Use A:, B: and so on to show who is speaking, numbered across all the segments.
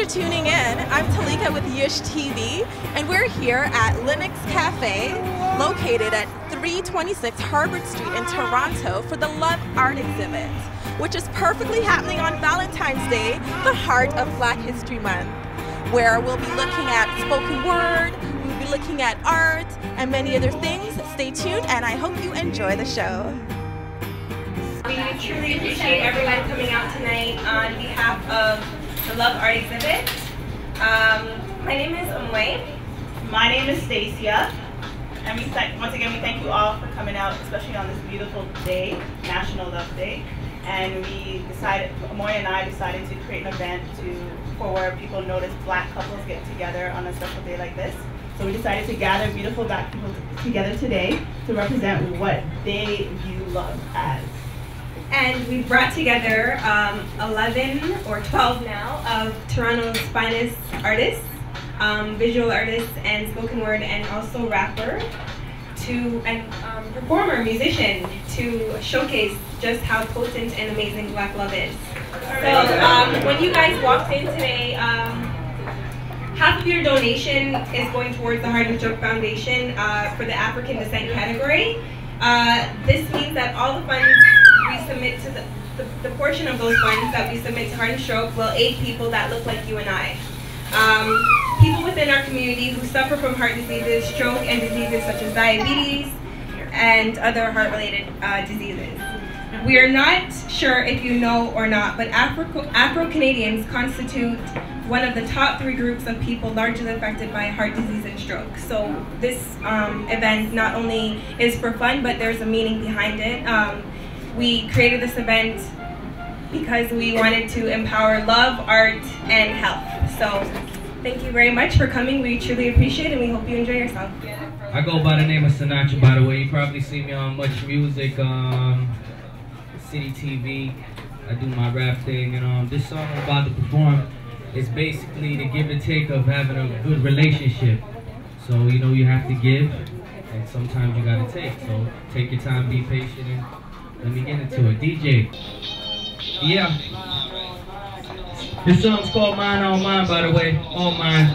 A: tuning in. I'm Talika with Yish TV, and we're here at Linux Cafe, located at 326 Harvard Street in Toronto for the Love Art exhibit, which is perfectly happening on Valentine's Day, the heart of Black History Month, where we'll be looking at spoken word, we'll be looking at art, and many other things. Stay tuned, and I hope you enjoy the show.
B: We truly appreciate everyone coming out tonight on behalf of the Love Art exhibit. My name is Umwe.
C: My name is Stacia. And once again, we thank you all for coming out, especially on this beautiful day, National Love Day. And we decided, Amoy and I decided to create an event for where people notice Black couples get together on a special day like this. So we decided to gather beautiful Black people together today to represent what they view love as.
B: And we brought together 11 or 12 now of Toronto's finest artists, visual artists and spoken word and also rapper and performer, musician to showcase just how potent and amazing Black love is. So when you guys walked in today, half of your donation is going towards the Heart and Stroke Foundation for the African Descent category. This means that all the funds we submit to the portion of those funds that we submit to Heart and Stroke will aid people that look like you and I. People within our community who suffer from heart diseases, stroke, and diseases such as diabetes and other heart-related diseases. We are not sure if you know or not, but Afro-Canadians constitute one of the top 3 groups of people largely affected by heart disease and stroke. So this event not only is for fun, but there's a meaning behind it. We created this event because we wanted to empower love, art, and health. So thank you very much for coming. We truly appreciate it, and we hope you enjoy yourself.
D: I go by the name of Sinatra, by the way. You probably see me on Much Music, City TV. I do my rap thing, and this song I'm about to perform is basically the give and take of having a good relationship. So, you know, you have to give, and sometimes you gotta take. So take your time, be patient, and let me get into it. DJ. Yeah. This song's called Mine on Mine, by the way. All mine.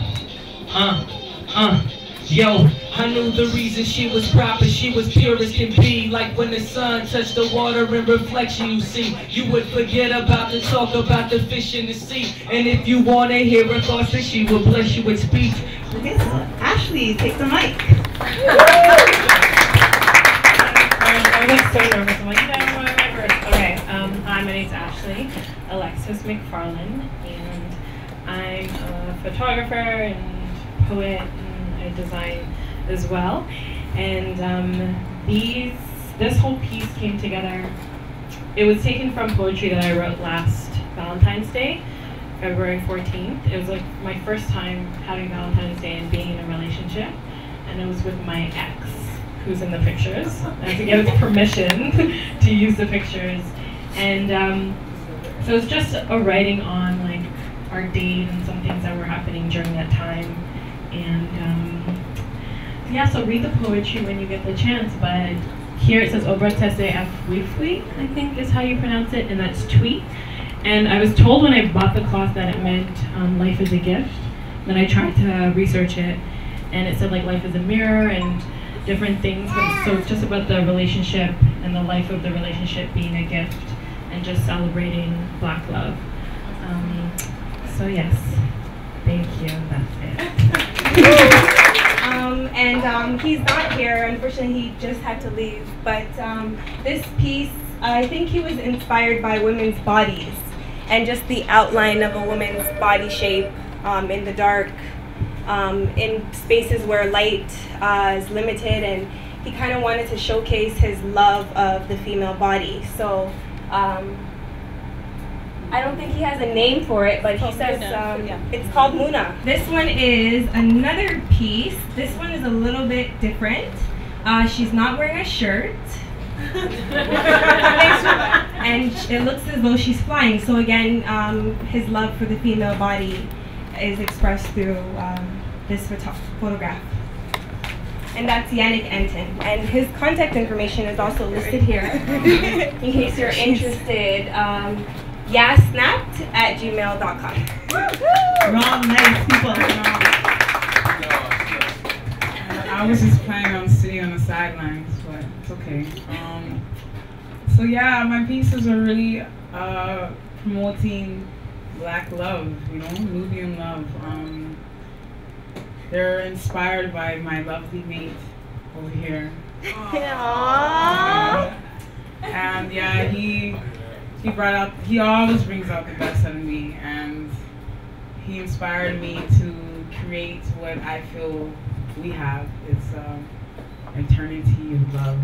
D: Yo, I knew the reason she was proper, she was pure as can be. Like when the sun touched the water in reflection you see. You would forget about the talk about the fish in the sea. And if you want to hear her thoughts, then she will bless you with speech.
C: Okay, so Ashley, take the mic.
E: I was so nervous. I'm like, you know, what am I first? Okay, hi, my name's Ashley Alexis McFarlane, and I'm a photographer and poet, and I design as well. And this whole piece came together. It was taken from poetry that I wrote last Valentine's Day, February 14th. It was like my first time having Valentine's Day and being in a relationship, and it was with my ex, who's in the pictures. I had to get his permission to use the pictures. And so it's just a writing on like our date and some things that were happening during that time. And yeah, so read the poetry when you get the chance. But here it says Obra Tese Afwifwi, I think is how you pronounce it, and that's tweet. And I was told when I bought the cloth that it meant life is a gift. Then I tried to research it, and it said like life is a mirror and different things. But so it's just about the relationship and the life of the relationship being a gift and just celebrating Black love. So yes, thank you, that's it.
B: He's not here, unfortunately he just had to leave, but this piece, I think he was inspired by women's bodies and just the outline of a woman's body shape in the dark, in spaces where light is limited, and he kind of wanted to showcase his love of the female body. So I don't think he has a name for it, but he says it's called Muna. This one is another piece. This one is a little bit different. She's not wearing a shirt. And it looks as though she's flying. So again, his love for the female body is expressed through this photograph. And that's Yannick Enton. And his contact information is also listed here in case you're interested. yasnapped@gmail.com.
F: Wrong, nice people. I was just planning on sitting on the sidelines, but it's okay. So yeah, my pieces are really promoting Black love, you know, Nubian love. They're inspired by my lovely mate over here. And yeah, he always brings out the best in me, and he inspired me to create what I feel we have. It's eternity of love,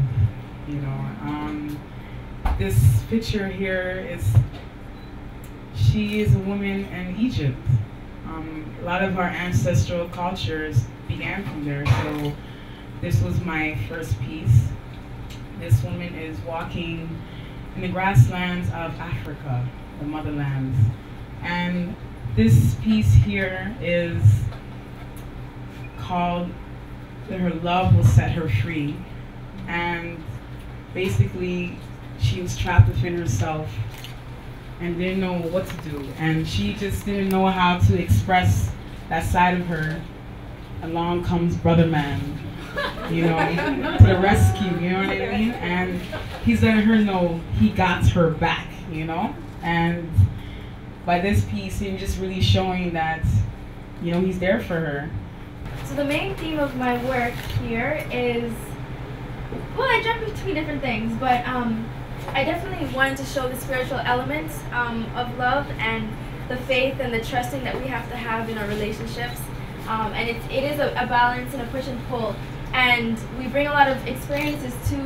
F: you know. This picture here she is a woman in Egypt. A lot of our ancestral cultures began from there, so this was my first piece. This woman is walking in the grasslands of Africa, the motherlands. And this piece here is called Her Love Will Set Her Free. And basically, she was trapped within herself and didn't know what to do. And she just didn't know how to express that side of her. Along comes Brother Man, you know, to the rescue, you know what I mean? And he's letting her know he got her back, you know? And by this piece, he's just really showing that, you know, he's there for her.
G: So the main theme of my work here is, well, I jump between different things, but I definitely wanted to show the spiritual elements of love and the faith and the trusting that we have to have in our relationships. And it is a balance and a push and pull. And we bring a lot of experiences to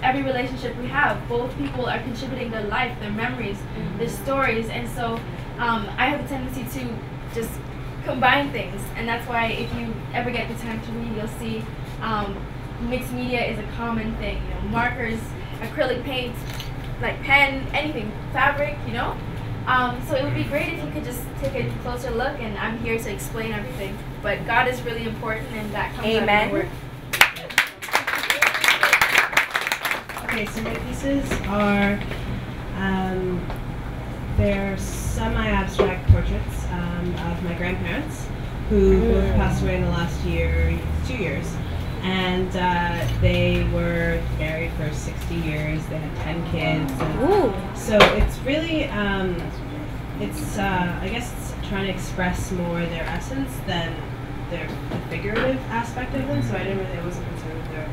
G: every relationship we have. Both people are contributing their life, their memories, their stories. And so I have a tendency to just combine things. And that's why if you ever get the time to read, you'll see mixed media is a common thing. You know, markers, acrylic paints, like pen, anything, fabric, you know? So it would be great if you could just take a closer look, and I'm here to explain everything. But God is really important, and that comes out of my work.
H: Okay, so my pieces are, they're semi-abstract portraits of my grandparents, who both passed away in the last 2 years. And they were married for 60 years. They had 10 kids. So it's really, I guess it's trying to express more their essence than the figurative aspect of them. So I wasn't concerned with their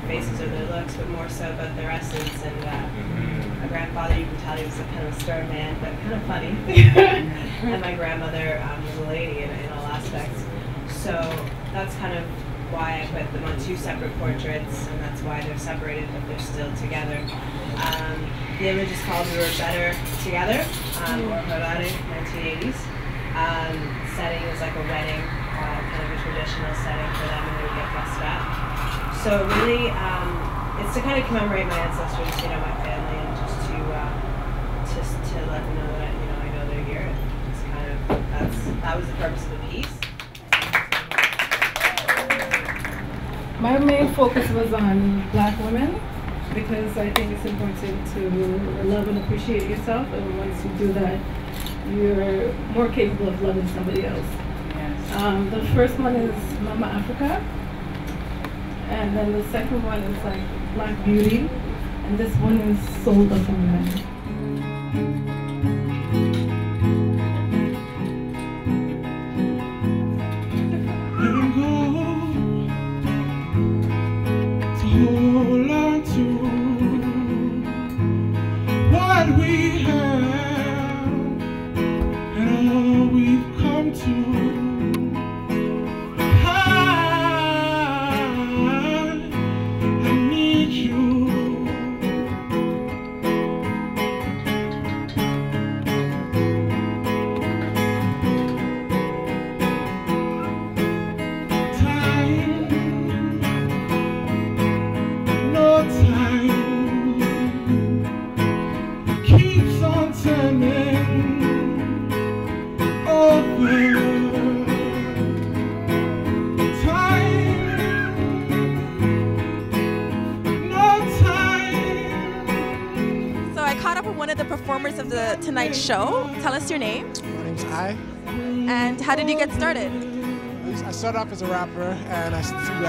H: faces or their looks, but more so about their essence. And my grandfather, you can tell he was a kind of stern man, but kind of funny. And my grandmother was a lady in all aspects. So that's kind of why I put them on 2 separate portraits, and that's why they're separated, but they're still together. The image is called We Were Better Together, or Horare, 1980s. Setting is like a wedding, kind of a traditional setting for them, and they would get dressed up. So really, it's to kind of commemorate my ancestors, you know, my family, and just to let them know that, you know, I know they're here. It's kind of, that was the purpose of the piece.
I: My main focus was on Black women, because I think it's important to love and appreciate yourself, and once you do that, you're more capable of loving somebody else. Yes. The first one is Mama Africa, and then the second one is like Black Beauty, and this one is Soul of a Woman.
J: Hold on to what we have and all we've come to. I need you.
A: performers of the Tonight Show. Tell us your name.
K: My name's I.
A: And how did you get started?
K: I started off as a rapper, and I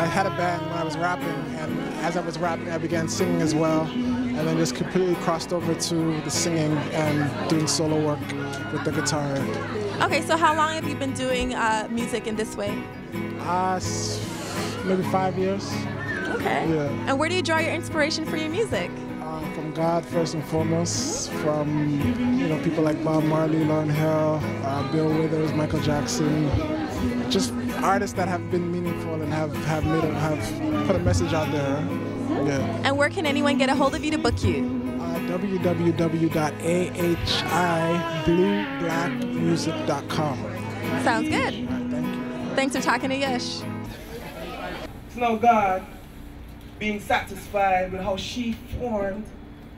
K: had a band when I was rapping, and as I was rapping, I began singing as well, and then just completely crossed over to the singing and doing solo work with the guitar.
A: Okay, so how long have you been doing music in this way?
K: Maybe 5 years.
A: Okay.
K: Yeah.
A: And where do you draw your inspiration for your music?
K: From God first and foremost, from people like Bob Marley, Lauryn Hill, Bill Withers, Michael Jackson, just artists that have been meaningful and have put a message out there. Yeah.
A: And where can anyone get a hold of you to book you?
K: www.ahiblueblackmusic.com.
A: Sounds good.
K: Thank you.
A: Thanks for talking to Yash.
J: It's now God being satisfied with how she formed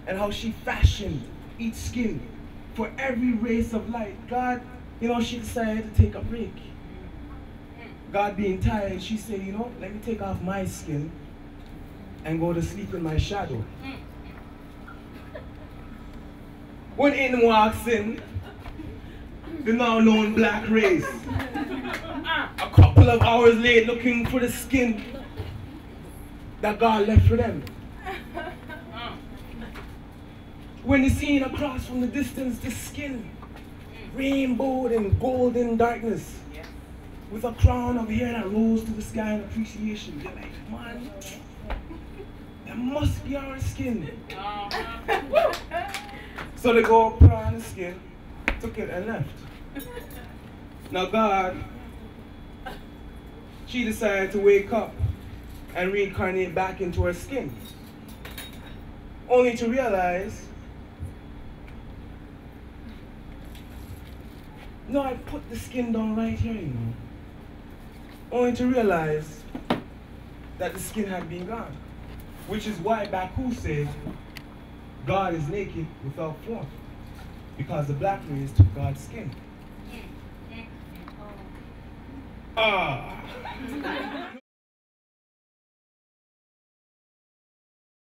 J: and how she fashioned each skin for every race of light. God, she decided to take a break. God being tired, she said, let me take off my skin and go to sleep in my shadow. When in walks in the now known black race, a couple of hours late looking for the skin that God left for them. When they seen across from the distance the skin, rainbowed in golden darkness, with a crown of hair that rose to the sky in appreciation. They're like, man, that must be our skin. So they go put on the skin, took it and left. Now God, she decided to wake up and reincarnate back into her skin, only to realize, no, I put the skin down right here, only to realize that the skin had been gone, which is why Baku said God is naked without form, because the black race took God's skin.